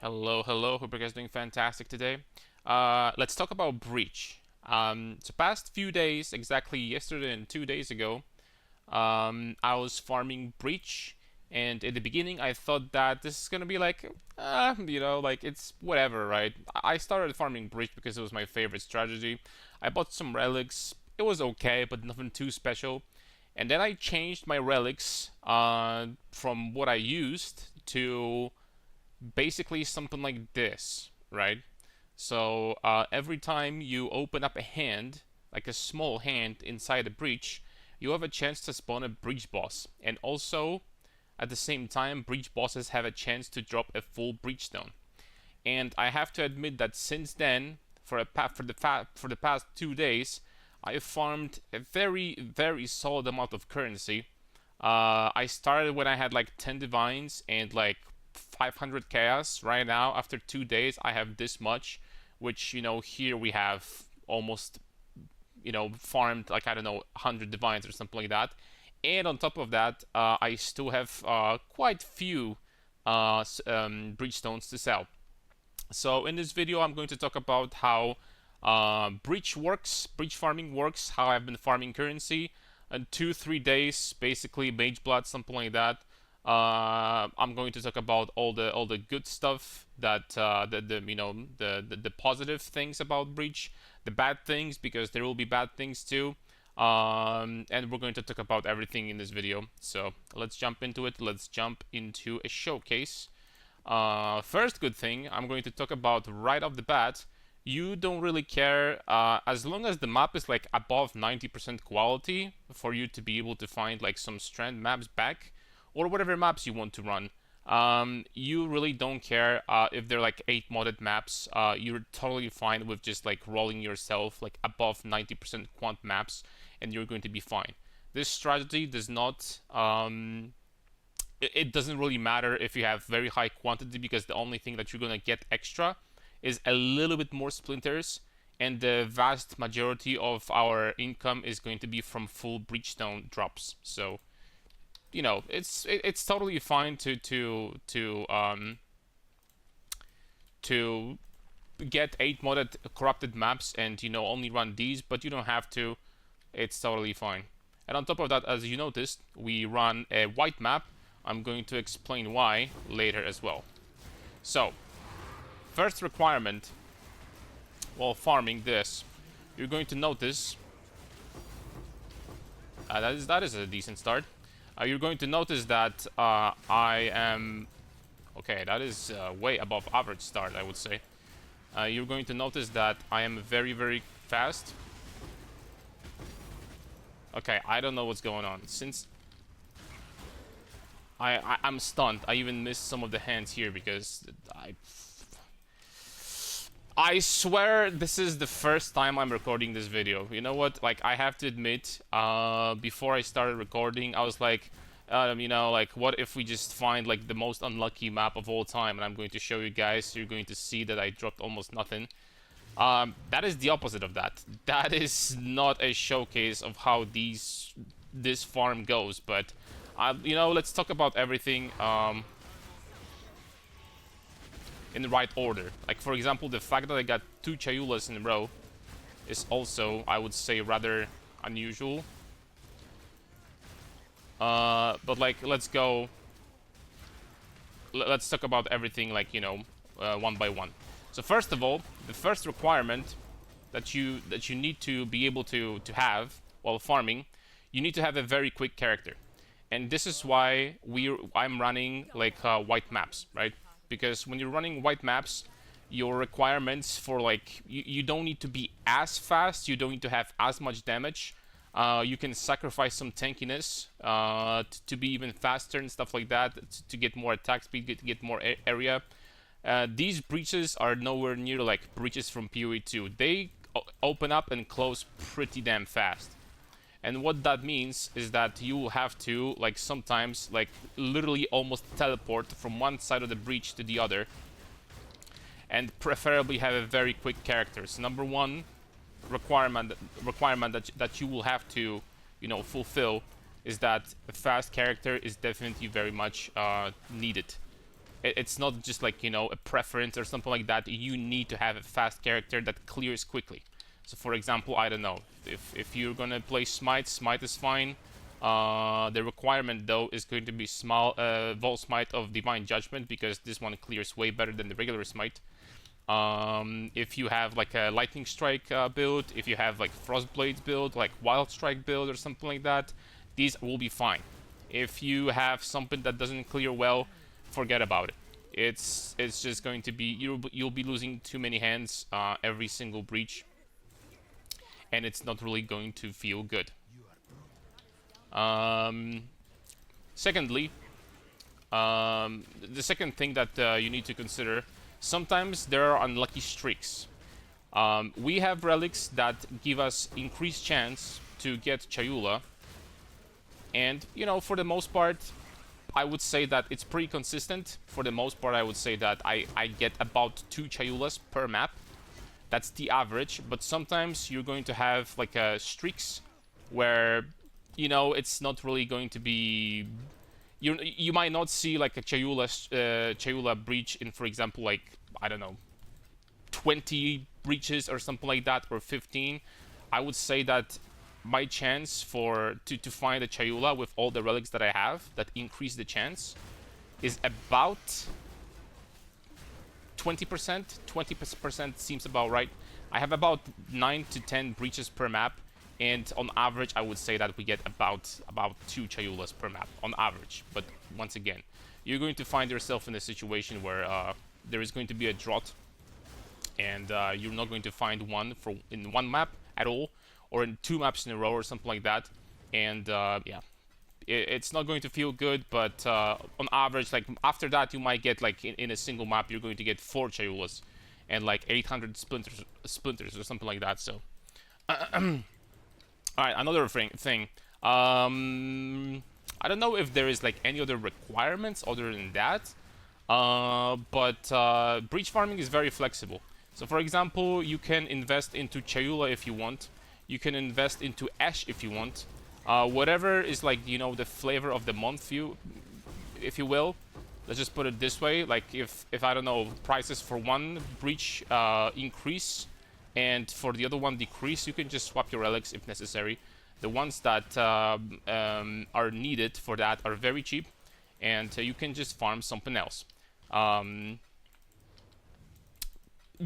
Hello, hello. Hope you guys doing fantastic today. Let's talk about Breach. So past few days, exactly yesterday and 2 days ago, I was farming Breach, and in the beginning I thought that this is gonna be like, like it's whatever, right? I started farming Breach because it was my favorite strategy. I bought some relics. It was okay, but nothing too special. And then I changed my relics from what I used to basically something like this, right? So every time you open up a hand, like a small hand inside a breach, you have a chance to spawn a breach boss. And also, at the same time, breach bosses have a chance to drop a full breachstone. And I have to admit that since then, for the past 2 days, I farmed a very solid amount of currency. I started when I had like 10 divines and like 500 chaos. Right now, after 2 days, I have this much, which here we have almost farmed like I don't know 100 divines or something like that. And on top of that, I still have quite few breachstones to sell. So in this video, I'm going to talk about how breach farming works, how I've been farming currency, and 2-3 days, basically mage blood, something like that. I'm going to talk about all the good stuff that the positive things about breach, the bad things because there will be bad things too. And we're going to talk about everything in this video. So let's jump into it. Let's jump into a showcase. First good thing I'm going to talk about right off the bat, you don't really care as long as the map is like above 90% quality for you to be able to find like some strand maps back or whatever maps you want to run. You really don't care if they're like 8 modded maps. You're totally fine with just like rolling yourself like above 90% quant maps and you're going to be fine. This strategy does not it doesn't really matter if you have very high quantity because the only thing that you're gonna get extra is a little bit more splinters, and the vast majority of our income is going to be from full breachstone drops. So it's totally fine to get 8 modded corrupted maps and only run these, but you don't have to. It's totally fine. And on top of that, as you noticed, we run a white map. I'm going to explain why later as well. So, first requirement while farming this, you're going to notice that is a decent start. You're going to notice that I am okay. That is way above average start, I would say. You're going to notice that I am very fast. Okay, I don't know what's going on. Since I'm stunned. I even missed some of the hands here because I swear this is the first time I'm recording this video. You know what? Like, I have to admit, before I started recording, I was like, like, what if we just find, like, the most unlucky map of all time? And I'm going to show you guys, so you're going to see that I dropped almost nothing. That is the opposite of that. That is not a showcase of how this farm goes, but let's talk about everything in the right order. Like, for example, the fact that I got 2 Chayulas in a row is also, I would say, rather unusual. But, like, let's go... Let's talk about everything, like, one by one. So, first of all, the first requirement that you need to be able to have while farming, you need to have a very quick character. And this is why I'm running like white maps, right? Because when you're running white maps, your requirements for like you don't need to be as fast, you don't need to have as much damage. You can sacrifice some tankiness to be even faster and stuff like that, to get more attack speed, to get more area. These breaches are nowhere near like breaches from PoE 2. They open up and close pretty damn fast. And what that means is that you will have to, like, sometimes, like, literally almost teleport from one side of the breach to the other. And preferably have a very quick character. So number one requirement that you will have to, fulfill is that a fast character is definitely very much needed. It's not just like, you know, a preference or something like that. You need to have a fast character that clears quickly. So for example, I don't know, if you're gonna play Smite, Smite is fine. The requirement though is going to be small Vol Smite of Divine Judgment, because this one clears way better than the regular Smite. If you have like a Lightning Strike build, if you have like Frostblades build, like Wild Strike build or something like that, these will be fine. If you have something that doesn't clear well, forget about it. It's just going to be, you'll be losing too many hands every single breach, and it's not really going to feel good. Secondly, the second thing that you need to consider, sometimes there are unlucky streaks. We have relics that give us increased chance to get Chayula, and you know, for the most part, I would say that it's pretty consistent. For the most part, I would say that I get about 2 Chayulas per map. That's the average, but sometimes you're going to have like streaks where, you know, it's not really going to be, you might not see like a Chayula breach in, for example, like, I don't know, 20 breaches or something like that, or 15. I would say that my chance to find a Chayula with all the relics that I have that increase the chance is about 20%. 20% seems about right. I have about 9 to 10 breaches per map, and on average I would say that we get about 2 Chayulas per map on average. But once again, you're going to find yourself in a situation where there is going to be a drought, and you're not going to find one in one map at all, or in 2 maps in a row or something like that. And yeah, it's not going to feel good, but on average, like after that, you might get like in a single map, you're going to get 4 Chayulas and like 800 splinters or something like that. So, all right, another thing. I don't know if there is like any other requirements other than that, but breach farming is very flexible. So, for example, you can invest into Chayula if you want. You can invest into Ash if you want. Whatever is like, you know, the flavor of the month, if you will. Let's just put it this way: like if I don't know, prices for one breach increase and for the other one decrease, you can just swap your relics if necessary. The ones that are needed for that are very cheap, and you can just farm something else.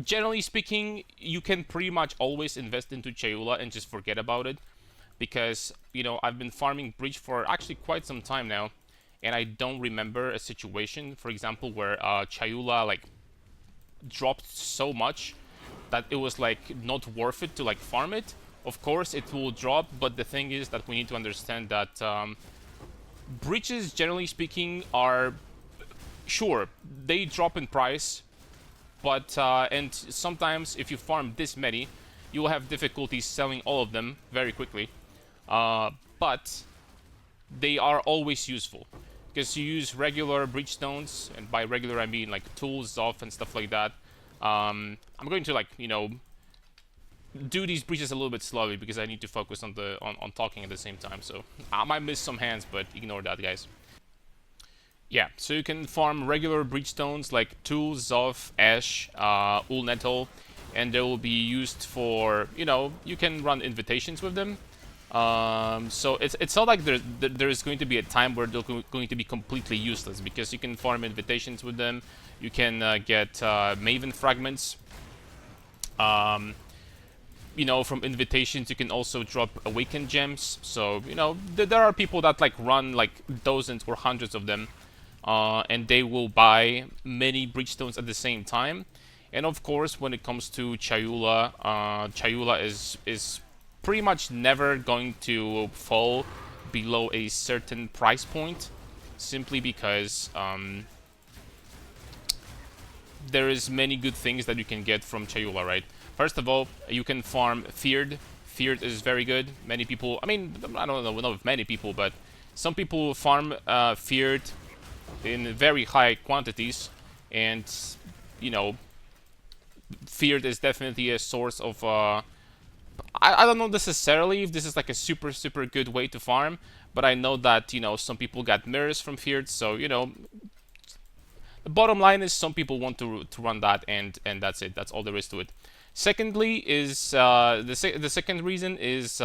Generally speaking, you can pretty much always invest into Chayula and just forget about it, because, you know, I've been farming breach for actually quite some time now, and I don't remember a situation, for example, where Chayula like dropped so much that it was like not worth it to like farm it. Of course it will drop, but the thing is that we need to understand that breaches, generally speaking, are, sure, they drop in price, but and sometimes if you farm this many, you will have difficulties selling all of them very quickly. But they are always useful, because you use regular breachstones, and by regular I mean like tools, Zoff, and stuff like that. I'm going to, like, you know, do these breaches a little bit slowly because I need to focus on on talking at the same time. So I might miss some hands, but ignore that, guys. Yeah, so you can farm regular breachstones like tools, Zoff, Ash, Ul Nettle, and they will be used for, you know, you can run invitations with them. So it's not like there's going to be a time where they're going to be completely useless, because you can farm invitations with them. You can get Maven fragments. You know, from invitations you can also drop awakened gems. So, you know, there are people that like run like dozens or hundreds of them, and they will buy many breachstones at the same time. And of course, when it comes to Chayula, Chayula is pretty much never going to fall below a certain price point, simply because there is many good things that you can get from Chayula, right? First of all, you can farm Feared. Feared is very good. Many people, I mean, I don't know if many people, but some people farm Feared in very high quantities, and, you know, Feared is definitely a source of I don't know necessarily if this is like a super good way to farm, but I know that, you know, some people got mirrors from Feared, so, you know, bottom line is some people want to run that, and that's it. That's all there is to it. Secondly, is the second reason is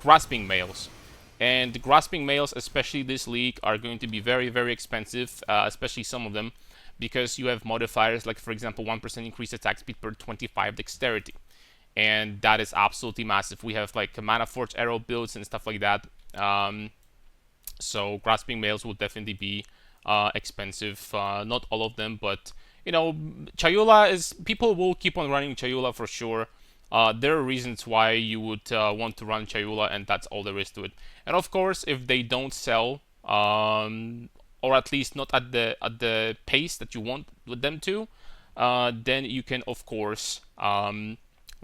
grasping males. And grasping males, especially this league, are going to be very, very expensive, especially some of them, because you have modifiers like, for example, 1% increased attack speed per 25 dexterity. And that is absolutely massive. We have like mana forge arrow builds and stuff like that. So grasping males will definitely be expensive. Not all of them, but you know, Chayula is, people will keep on running Chayula for sure. There are reasons why you would want to run Chayula, and that's all there is to it. And of course, if they don't sell, or at least not at the pace that you want them to, then you can of course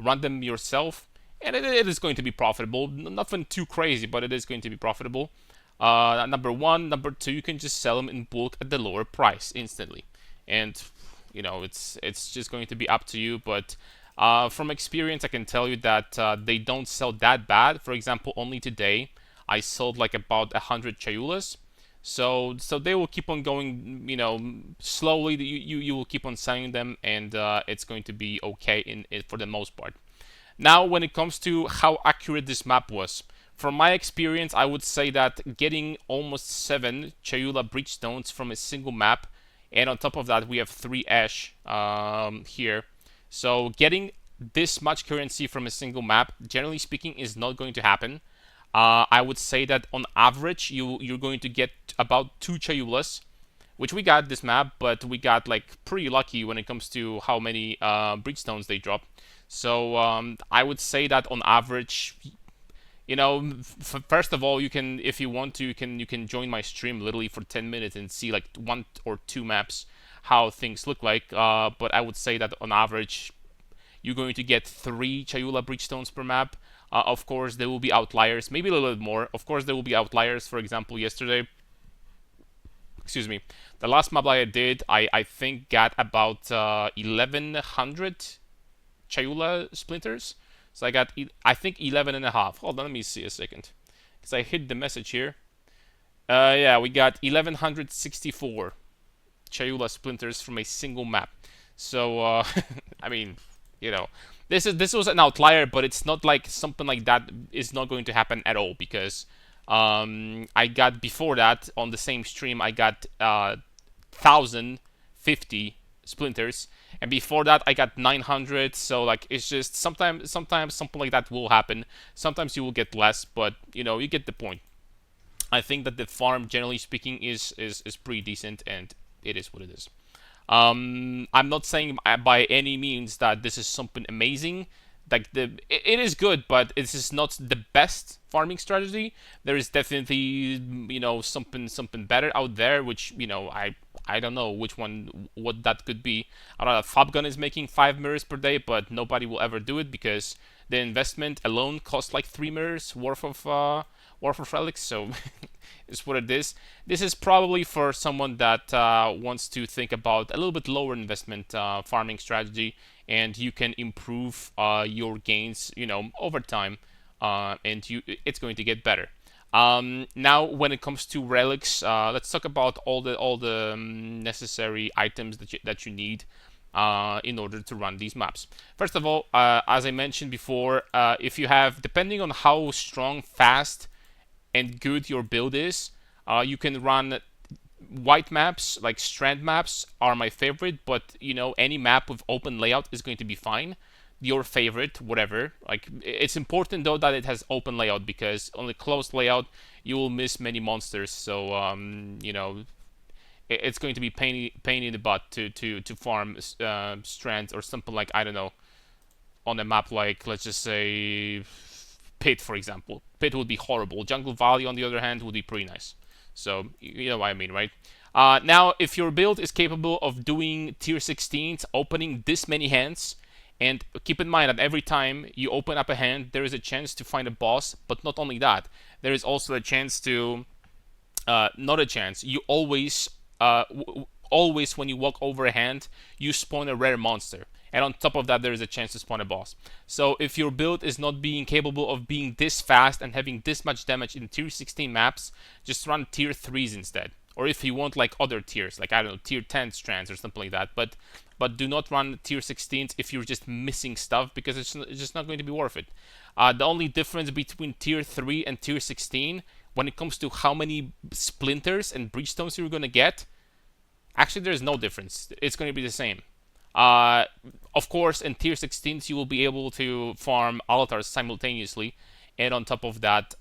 run them yourself, and it is going to be profitable. Nothing too crazy, but it is going to be profitable. Number one, number two, you can just sell them in bulk at the lower price instantly, and you know it's just going to be up to you. But from experience, I can tell you that they don't sell that bad. For example, only today I sold like about 100 Chayulas. So they will keep on going, you know, slowly. You will keep on selling them, and it's going to be okay for the most part. Now, when it comes to how accurate this map was, from my experience, I would say that getting almost 7 Chayula breachstones from a single map, and on top of that, we have 3 ash here. So getting this much currency from a single map, generally speaking, is not going to happen. I would say that on average, you're going to get about 2 Chayulas, which we got this map, but we got like pretty lucky when it comes to how many breachstones they drop. So I would say that on average, you know, first of all, you can, if you want to, you can join my stream literally for 10 minutes and see like 1 or 2 maps how things look like. But I would say that on average, you're going to get 3 Chayula breachstones per map. Of course, there will be outliers, maybe a little bit more. Of course, there will be outliers. For example, yesterday, excuse me, the last map I did, I think got about 1100 Chayula splinters. So I got, I think, 11 and a half. Hold on, let me see a second, because I hid the message here. Yeah, we got 1164 Chayula splinters from a single map. So I mean, you know, this was an outlier, but it's not like something like that is not going to happen at all, because I got, before that, on the same stream, I got 1050 splinters, and before that I got 900. So like, it's just sometimes something like that will happen. Sometimes you will get less, but you know, you get the point. I think that the farm, generally speaking, is pretty decent, and it is what it is. I'm not saying by any means that this is something amazing. Like, it is good, but this is not the best farming strategy. There is definitely, you know, something better out there, which, you know, I don't know which one, what that could be. I don't know. Fabgun is making 5 mirrors per day, but nobody will ever do it because the investment alone costs like 3 mirrors worth of relics. So it's what it is. This is probably for someone that wants to think about a little bit lower investment farming strategy, and you can improve your gains, you know, over time, and it's going to get better. Now, when it comes to relics, let's talk about all the necessary items that you need in order to run these maps. First of all, as I mentioned before, if you have, depending on how strong, fast, and good your build is, you can run white maps. Like strand maps are my favorite, but you know, any map with open layout is going to be fine. Your favorite, whatever. Like, it's important though that it has open layout, because on a closed layout you will miss many monsters. So you know, it's going to be pain in the butt to farm strands or something like, I don't know, on a map like, let's just say, Pit, for example. Pit would be horrible. Jungle Valley, on the other hand, would be pretty nice. So, you know what I mean, right? Now, if your build is capable of doing tier 16s, opening this many hands, and keep in mind that every time you open up a hand, there is a chance to find a boss, but not only that, there is also a chance to, not a chance, you always, always when you walk over a hand, you spawn a rare monster. And on top of that, there is a chance to spawn a boss. So if your build is not being capable of being this fast and having this much damage in tier 16 maps, just run tier 3s instead. or if you want like other tiers, like I don't know, tier 10 strands or something like that. But do not run tier 16s if you're just missing stuff, because it's just not going to be worth it. The only difference between tier 3 and tier 16 when it comes to how many splinters and breachstones you're going to get, actually there's no difference. It's going to be the same. Uh, of course, in tier 16s, you will be able to farm altars simultaneously, and on top of that,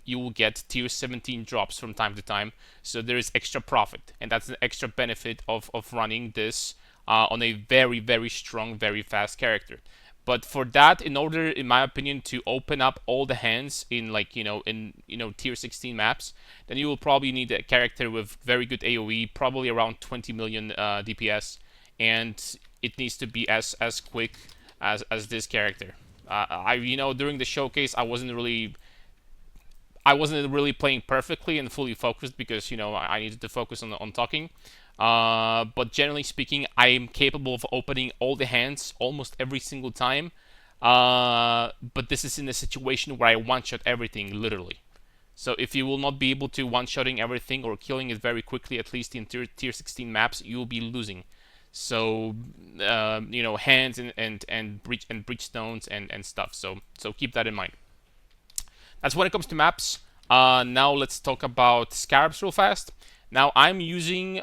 you will get tier 17 drops from time to time. So there is extra profit, and that's an extra benefit of running this on a very, very strong, very fast character. But for that, in order, in my opinion, to open up all the hands in like tier 16 maps, then you will probably need a character with very good AOE, probably around 20 million DPS, and it needs to be as quick as this character. During the showcase, I wasn't really playing perfectly and fully focused because I needed to focus on talking. But generally speaking, I am capable of opening all the hands almost every single time. But this is in a situation where I one-shot everything, literally. So if you will not be able to one-shotting everything or killing it very quickly, at least in tier 16 maps, you will be losing. So hands and breachstones and stuff. So keep that in mind. That's when it comes to maps. Now let's talk about Scarabs real fast. Now I'm using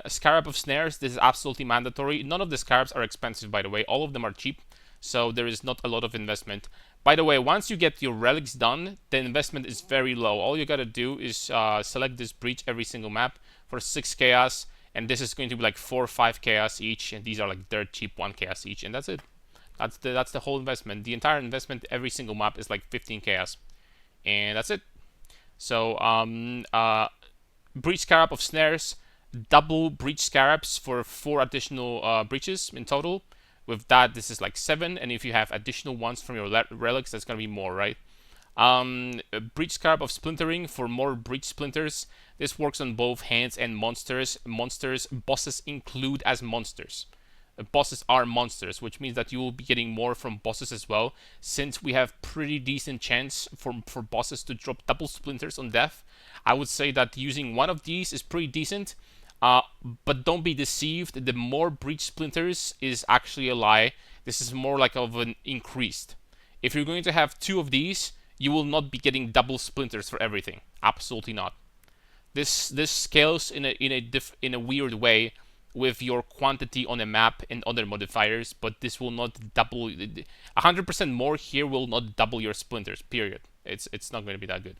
Scarab of Snares. This is absolutely mandatory. None of the Scarabs are expensive, by the way. All of them are cheap, so there is not a lot of investment. By the way, once you get your relics done, the investment is very low. All you gotta do is select this breach every single map for 6 chaos, and this is going to be like 4 or 5 chaos each, and these are like dirt cheap 1 chaos each, and that's it. That's the whole investment. The entire investment every single map is like 15 chaos, and that's it. So breach scarab of snares, double breach scarabs for 4 additional breaches in total. With that, this is like 7, and if you have additional ones from your relics, that's gonna be more, right? Breach scarab of splintering for more breach splinters. This works on both hands and monsters. Bosses include as monsters. Bosses are monsters, which means that you will be getting more from bosses as well, since we have pretty decent chance for bosses to drop double splinters on death. I would say that using one of these is pretty decent, but don't be deceived. The more breach splinters is actually a lie. This is more like of an increased. If you're going to have 2 of these, you will not be getting double splinters for everything. Absolutely not. This scales in a weird way with your quantity on a map and other modifiers, but this will not double. 100% more here will not double your splinters. Period. It's not going to be that good.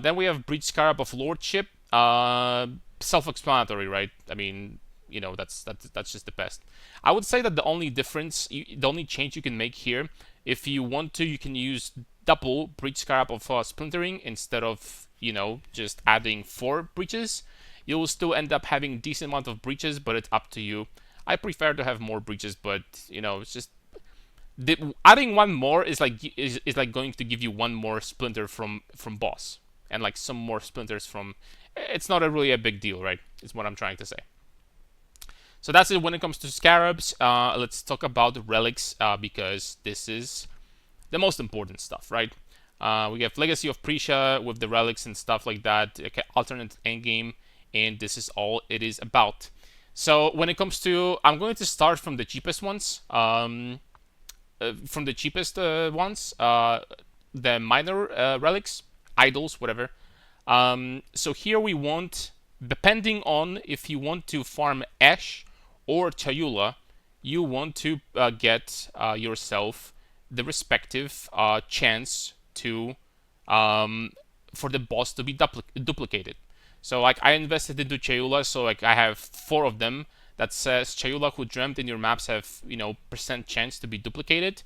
Then we have Breach Scarab of Lordship. Self-explanatory, right? I mean, that's just the best. I would say that the only difference, the only change you can make here, if you want to, you can use double Breach Scarab of Splintering instead of just adding 4 breaches. You will still end up having decent amount of breaches, but it's up to you. I prefer to have more breaches, but it's just adding 1 more is like going to give you 1 more splinter from boss, and like some more splinters from. It's not really a big deal, right? Is what I'm trying to say. So that's it when it comes to Scarabs. Let's talk about relics, because this is the most important stuff, right? We have Legacy of Phrecia with the relics and stuff like that, alternate endgame, and this is all it is about. So when it comes to, I'm going to start from the cheapest ones. The minor relics, idols, whatever. So here we want, depending on if you want to farm Ash or Chayula, you want to get yourself the respective chance to for the boss to be duplicated. So like I invested into Chayula, so like I have 4 of them that says Chayula who dreamt in your maps have percent chance to be duplicated.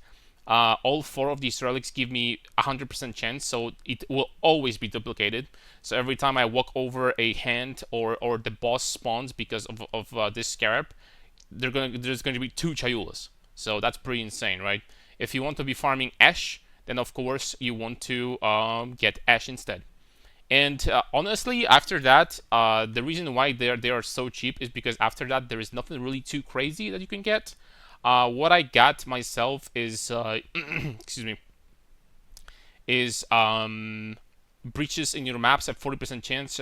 All 4 of these relics give me 100% chance, so it will always be duplicated. So every time I walk over a hand or the boss spawns because of this scarab, there's going to be 2 Chayulas. So that's pretty insane, right? If you want to be farming Ash, then of course you want to get Ash instead. And honestly, after that, the reason why they are so cheap is because after that there is nothing really too crazy that you can get. What I got myself is excuse me, is breaches in your maps have 40% chance.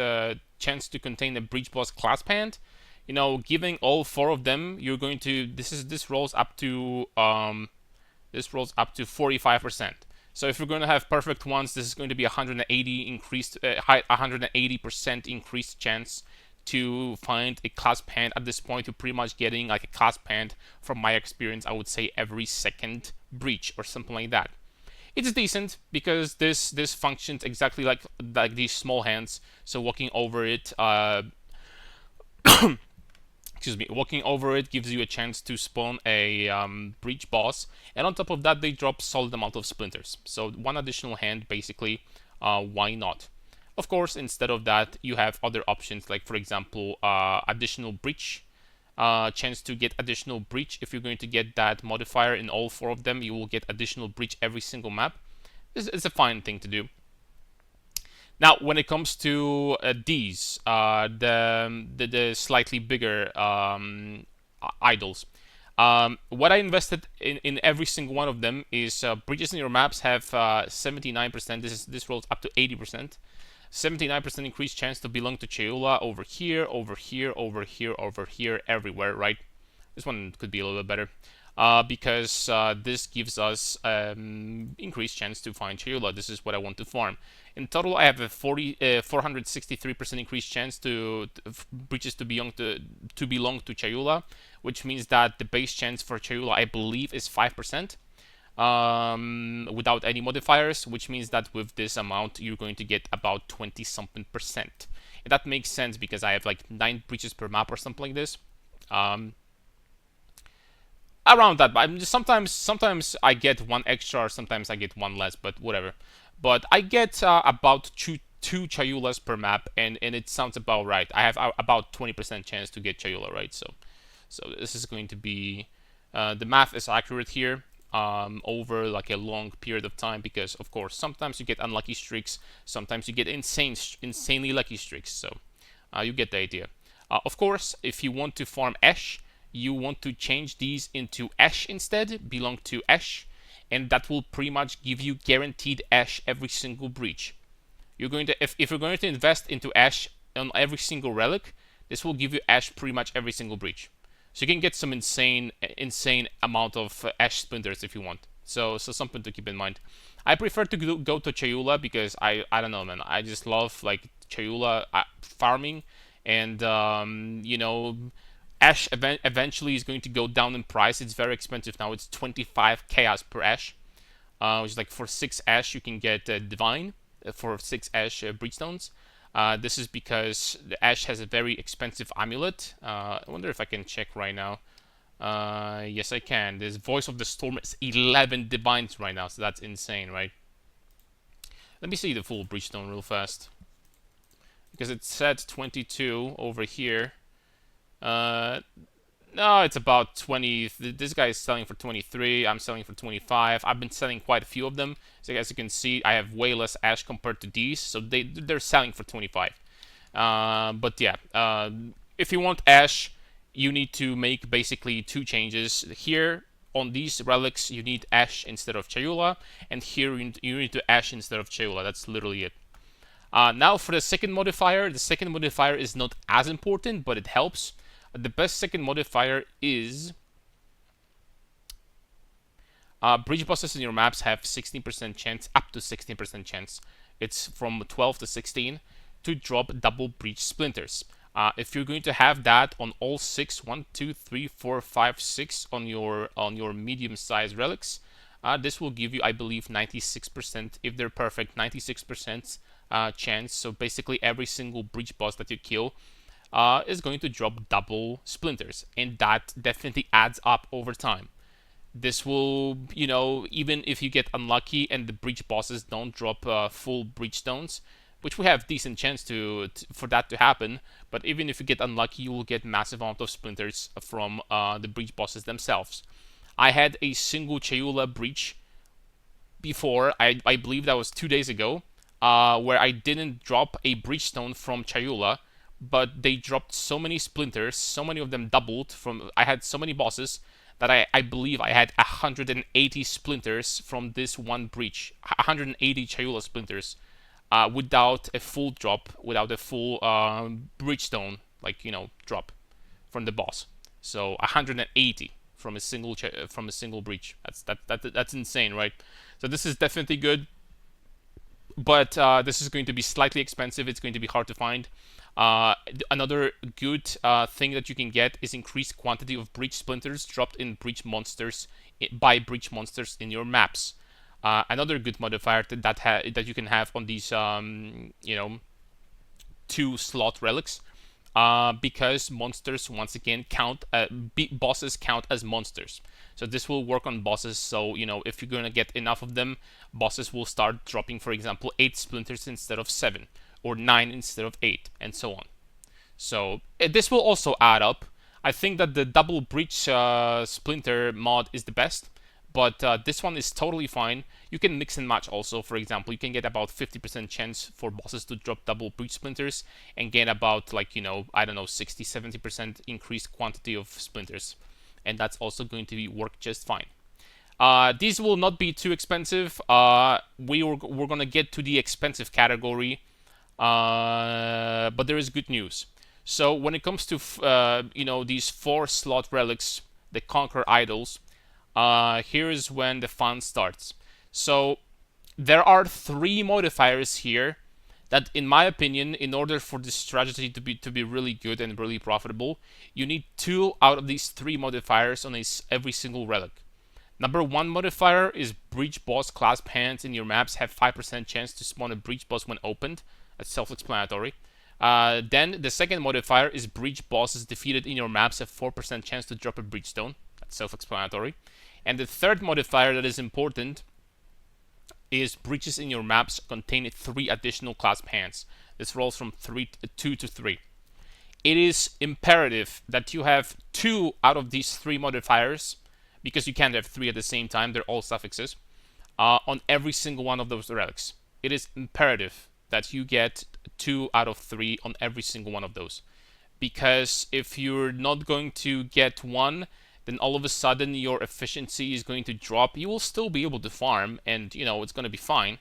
chance to contain a breach boss clasp hand, you know, giving all 4 of them, you're going to this rolls up to 45%. So if you're going to have perfect ones, this is going to be 180% increased chance to find a clasp hand. At this point, you're pretty much getting like a clasp hand, from my experience, I would say every second breach or something like that. It's decent because this functions exactly like these small hands. So walking over it, excuse me, walking over it gives you a chance to spawn a breach boss, and on top of that, they drop solid amount of splinters. So 1 additional hand, basically. Why not? Of course, instead of that, you have other options, like for example, additional breach. Chance to get additional breach. If you're going to get that modifier in all 4 of them, you will get additional breach every single map. It's a fine thing to do. Now, when it comes to these, the slightly bigger idols, what I invested in every single one of them is breaches in your maps have 79%. This rolls up to 80%. 79% increased chance to belong to Cheula over here, over here, over here, over here, everywhere, right? This one could be a little bit better. Because this gives us increased chance to find Cheula. This is what I want to farm. In total, I have a 463% increased chance to breaches to belong to Cheula, which means that the base chance for Cheula, I believe, is 5%. Without any modifiers, which means that with this amount you're going to get about 20 something percent. And that makes sense because I have like 9 breaches per map or something like this. Around that, but I'm just sometimes I get 1 extra, or sometimes I get 1 less, but whatever. But I get about two Chayulas per map, and it sounds about right. I have about 20% chance to get Chayula, right? So this is going to be the math is accurate here. Over like a long period of time, because of course sometimes you get unlucky streaks, sometimes you get insanely lucky streaks. So you get the idea. Of course, if you want to farm Ash, you want to change these into Ash instead, belong to Ash, and that will pretty much give you guaranteed Ash every single breach. You're going to if you're going to invest into Ash on every single relic, this will give you Ash pretty much every single breach. So you can get some insane amount of Ash splinters if you want. So something to keep in mind. I prefer to go to Chayula because I don't know, man. I just love like Chayula farming, and you know, Ash eventually is going to go down in price. It's very expensive now. It's 25 chaos per Ash, which is like for 6 Ash you can get Divine, for 6 Ash breachstones. This is because the Ash has a very expensive amulet. I wonder if I can check right now. Yes, I can. This Voice of the Storm is 11 divines right now, so that's insane, right? Let me see the full breachstone real fast, because it said 22 over here. No, it's about 20. This guy is selling for 23. I'm selling for 25. I've been selling quite a few of them. So as you can see, I have way less Ash compared to these. So they're selling for 25. But yeah, if you want Ash, you need to make basically 2 changes. Here on these relics, you need Ash instead of Chayula, and here you need to Ash instead of Chayula. That's literally it. Now for the second modifier is not as important, but it helps. The best second modifier is breach bosses in your maps have 16% chance, up to 16% chance. It's from 12 to 16 to drop double breach splinters. If you're going to have that on all 6, 1, 2, 3, 4, 5, 6 on your medium-sized relics, this will give you, I believe, 96%. If they're perfect, 96% chance. So basically, every single breach boss that you kill is going to drop double splinters, and that definitely adds up over time. This will, you know, even if you get unlucky and the breach bosses don't drop full breachstones, which we have decent chance for that to happen, but even if you get unlucky, you will get massive amount of splinters from the breach bosses themselves. I had a single Chayula breach before, I believe that was 2 days ago, where I didn't drop a breachstone from Chayula, but they dropped so many splinters, so many of them doubled from, I had so many bosses that I believe I had 180 splinters from this one breach, 180 Chayula splinters without a full drop, without a full breachstone, like drop from the boss. So 180 from a single breach. That's insane, right? So this is definitely good, but this is going to be slightly expensive. It's going to be hard to find. Another good thing that you can get is increased quantity of breach splinters dropped in breach monsters by breach monsters in your maps. Another good modifier that you can have on these 2 slot relics, because monsters once again count bosses count as monsters. So this will work on bosses. So if you're gonna get enough of them, bosses will start dropping, for example, 8 splinters instead of 7, or 9 instead of 8, and so on. So this will also add up. I think that the double breach splinter mod is the best, but this one is totally fine. You can mix and match also. For example, you can get about 50% chance for bosses to drop double breach splinters and get about, like, I don't know, 60-70% increased quantity of splinters, and that's also going to work just fine. These will not be too expensive. We're gonna get to the expensive category, but there is good news. So when it comes to these 4-slot relics, the Conquer Idols, here is when the fun starts. So there are 3 modifiers here that, in my opinion, in order for this strategy to be really good and really profitable, you need 2 out of these 3 modifiers on every single relic. Number 1 modifier is Breach Boss clasp hands in your maps have 5% chance to spawn a Breach Boss when opened. That's self-explanatory. Then the second modifier is Breach Bosses defeated in your maps have 4% chance to drop a Breachstone. That's self-explanatory. And the third modifier that is important is breaches in your maps contain 3 additional clasp hands. This rolls from 2 to 3. It is imperative that you have 2 out of these 3 modifiers, because you can't have 3 at the same time. They're all suffixes on every single one of those relics. It is imperative that you get 2 out of 3 on every single one of those, because if you're not going to get 1, then all of a sudden your efficiency is going to drop. You will still be able to farm, and it's going to be fine,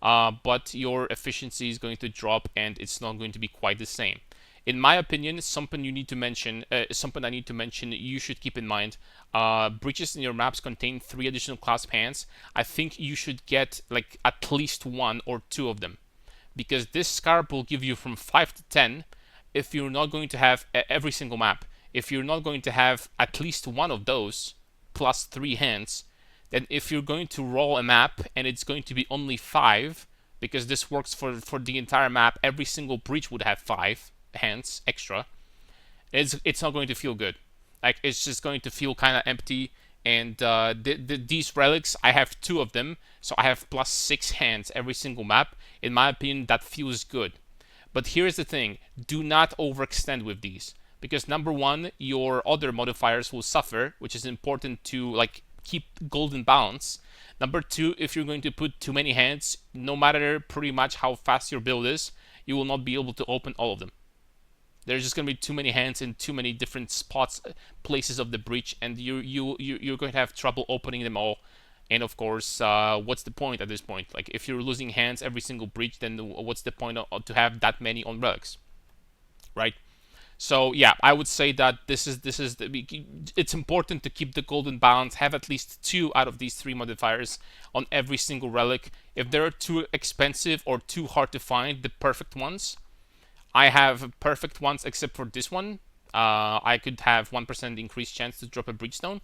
but your efficiency is going to drop, and it's not going to be quite the same. In my opinion, something I need to mention, you should keep in mind. Breaches in your maps contain 3 additional clasp hands. I think you should get like at least 1 or 2 of them, because this Scarab will give you from 5 to 10 if you're not going to have every single map. If you're not going to have at least 1 of those plus 3 hands, then if you're going to roll a map and it's going to be only 5, because this works for the entire map, every single breach would have 5 hands extra. It's not going to feel good. Like, it's just going to feel kind of empty. And these relics, I have 2 of them, so I have plus 6 hands every single map. In my opinion, that feels good. But here's the thing: do not overextend with these, because number 1, your other modifiers will suffer, which is important to like keep golden balance. Number 2, if you're going to put too many hands, no matter pretty much how fast your build is, you will not be able to open all of them. There's just going to be too many hands in too many different spots, places of the breach, and you're going to have trouble opening them all. And of course, what's the point at this point? Like, if you're losing hands every single breach, then what's the point to have that many on relics, right? So yeah, I would say that it's important to keep the golden balance. Have at least 2 out of these 3 modifiers on every single relic. If they're too expensive or too hard to find, the perfect ones, I have perfect ones except for this one. I could have 1% increased chance to drop a breachstone.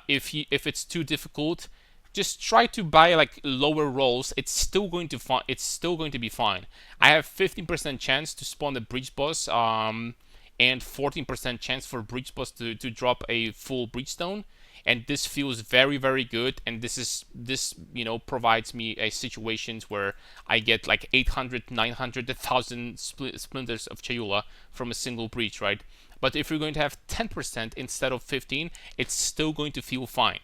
If it's too difficult, just try to buy like lower rolls. It's still going to be fine. I have 15% chance to spawn a breach boss, and 14% chance for breach boss to drop a full breachstone. And this feels very, very good. And this provides me a situations where I get like 800, 900, 1,000 splinters of Chayula from a single breach, right? But if you're going to have 10% instead of 15, it's still going to feel fine.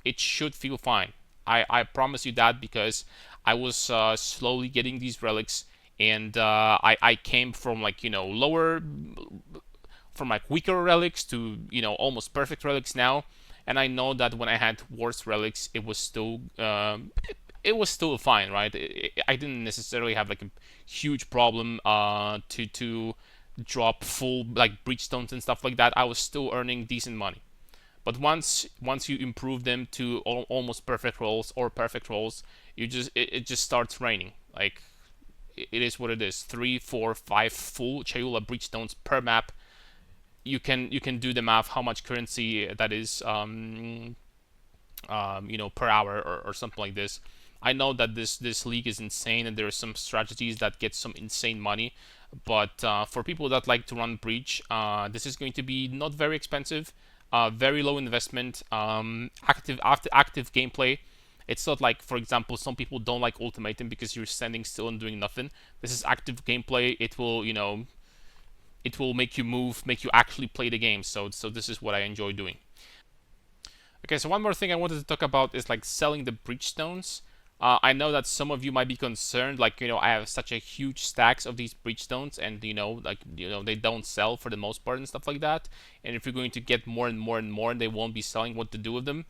It should feel fine. I promise you that, because I was slowly getting these relics, and I came from like lower, from like weaker relics to almost perfect relics now. And I know that when I had worse relics, it was still it was still fine, right? I didn't necessarily have like a huge problem to drop full like breachstones and stuff like that. I was still earning decent money. But once you improve them to almost perfect rolls or perfect rolls, it just starts raining. Like it is what it is. 3, 4, 5 full Chayula breachstones per map. You can do the math how much currency that is per hour or something like this. I know that this league is insane and there are some strategies that get some insane money, but for people that like to run breach, this is going to be not very expensive, very low investment, active gameplay. It's not like, for example, some people don't like ultimatum because you're standing still and doing nothing. This is active gameplay. It will make you move, make you actually play the game. So this is what I enjoy doing. Okay, so one more thing I wanted to talk about is like selling the breachstones. I know that some of you might be concerned, like I have such a huge stacks of these breachstones, and they don't sell for the most part and stuff like that. And if you're going to get more and more and more, and they won't be selling, what to do with them?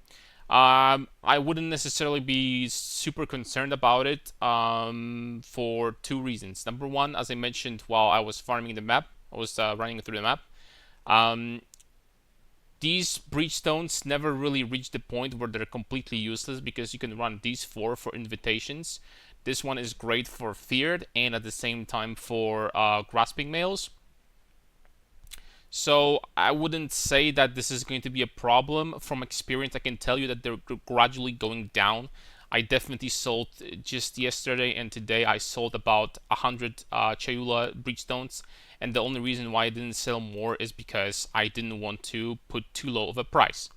I wouldn't necessarily be super concerned about it for two reasons. Number one, as I mentioned while I was farming the map, I was running through the map. Um, these breachstones never really reach the point where they're completely useless because you can run these four for invitations. This one is great for feared and at the same time for grasping males. So I wouldn't say that this is going to be a problem. From experience, I can tell you that they're gradually going down. I definitely sold just yesterday and today. I sold about 100 Chayula breachstones, and the only reason why I didn't sell more is because I didn't want to put too low of a price.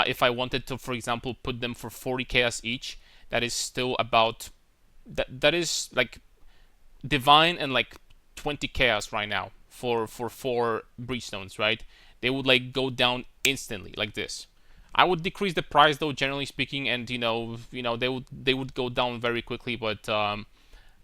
If I wanted to, for example, put them for 40 chaos each, that is still about that is like divine and like 20 chaos right now for four breachstones, right? They would like go down instantly like this. I would decrease the price though, generally speaking, and they would go down very quickly. But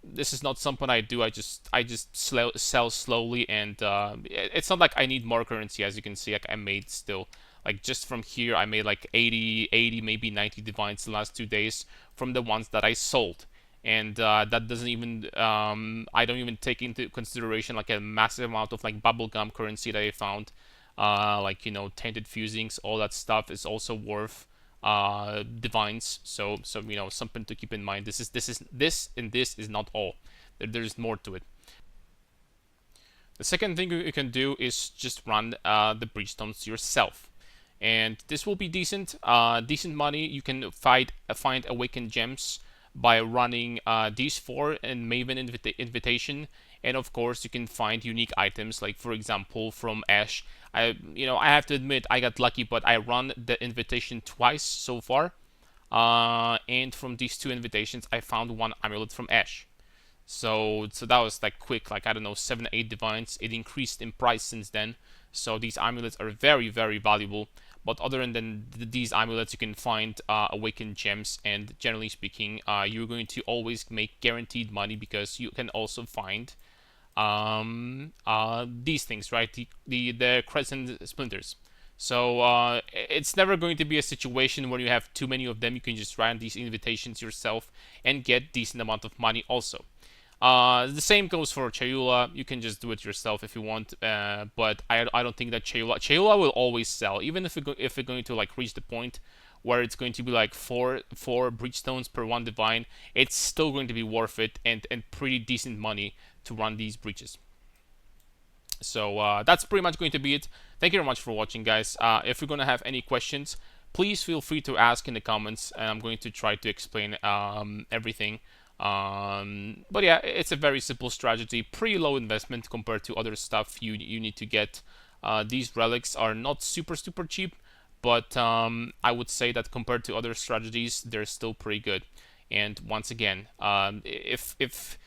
this is not something I do. I just sell slowly, and it's not like I need more currency. As you can see, like I made still like just from here I made like 80 maybe 90 divines the last 2 days from the ones that I sold. And that doesn't even I don't even take into consideration like a massive amount of like bubblegum currency that I found, like tainted fusings, all that stuff is also worth divines. So something to keep in mind. This is not all. There's more to it. The second thing you can do is just run the breachstones yourself, and this will be decent money. You can find awakened gems by running these four in Maven invitation, and of course you can find unique items like, for example, from Ash. I have to admit I got lucky, but I run the invitation twice so far, and from these two invitations I found one amulet from Ash. So that was like quick, like I don't know, 7 8 divines. It increased in price since then. So these amulets are very very valuable. But other than these amulets, you can find awakened gems, and generally speaking, you're going to always make guaranteed money because you can also find these things, right? The crescent splinters. So it's never going to be a situation where you have too many of them. You can just run these invitations yourself and get decent amount of money also. The same goes for Chayula. You can just do it yourself if you want, but I don't think that Chayula will always sell, even if we're going to like reach the point where it's going to be like four breachstones per one divine. It's still going to be worth it and pretty decent money to run these breaches. So that's pretty much going to be it. Thank you very much for watching, guys. If you're gonna have any questions, please feel free to ask in the comments, and I'm going to try to explain everything. But yeah, it's a very simple strategy, pretty low investment compared to other stuff you need to get. These relics are not super cheap, but I would say that compared to other strategies, they're still pretty good. And once again, if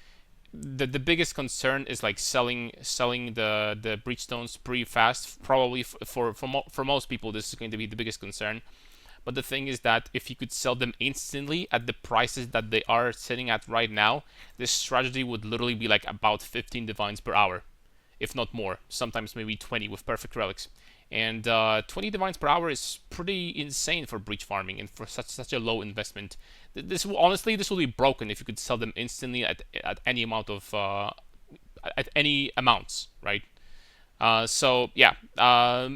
the biggest concern is like selling the breachstones pretty fast, probably for most people this is going to be the biggest concern. But the thing is that if you could sell them instantly at the prices that they are sitting at right now, this strategy would literally be like about 15 divines per hour. if not more. Sometimes maybe 20 with perfect relics. And 20 divines per hour is pretty insane for breach farming and for such a low investment. This will, honestly, this will be broken if you could sell them instantly at any amount of at any amounts, right? So yeah,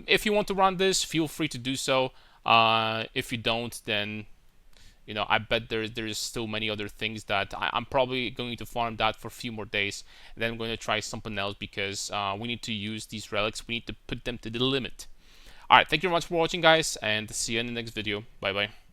if you want to run this, feel free to do so. If you don't, then I bet there's still many other things that I'm probably going to farm that for a few more days. And then I'm going to try something else because we need to use these relics. We need to put them to the limit. All right, thank you very much for watching, guys, and see you in the next video. Bye bye.